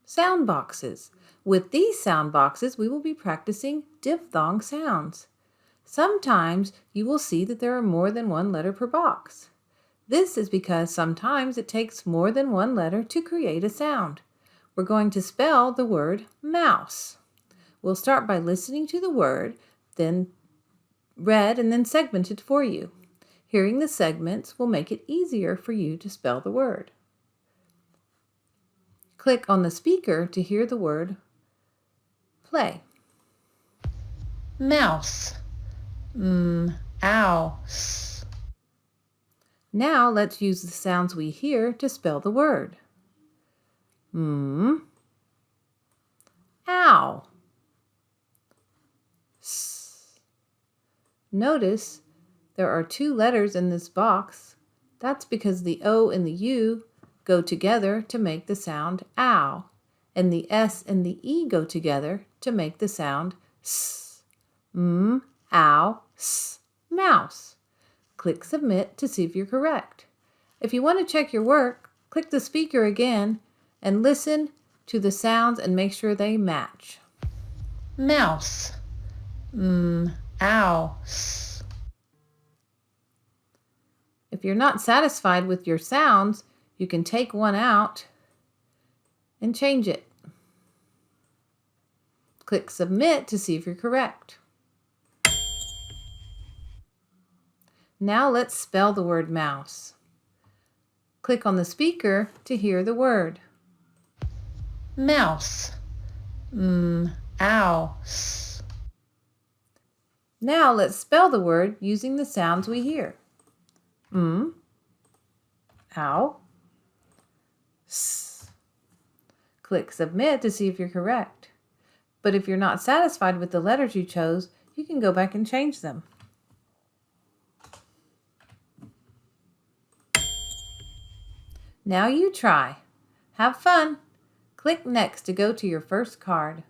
sound boxes. With these sound boxes, we will be practicing diphthong sounds. Sometimes you will see that there are more than one letter per box. This is because sometimes it takes more than one letter to create a sound. We're going to spell the word mouse. We'll start by listening to the word, then read and then segmented for you. Hearing the segments will make it easier for you to spell the word. Click on the speaker to hear the word play. Mouse. Ouse. Now let's use the sounds we hear to spell the word. Ow. S. Notice there are two letters in this box. That's because the O and the U go together to make the sound ow, and the S and the E go together to make the sound s. Ow, s, mouse. Click submit to see if you're correct. If you want to check your work, click the speaker again and listen to the sounds and make sure they match. Mouse. Ouse. If you're not satisfied with your sounds, you can take one out and change it. Click submit to see if you're correct. Now let's spell the word mouse. Click on the speaker to hear the word. Mouse. Ouse. Now let's spell the word using the sounds we hear. Ow. S. Click submit to see if you're correct. But if you're not satisfied with the letters you chose, you can go back and change them. Now you try. Have fun. Click next to go to your first card.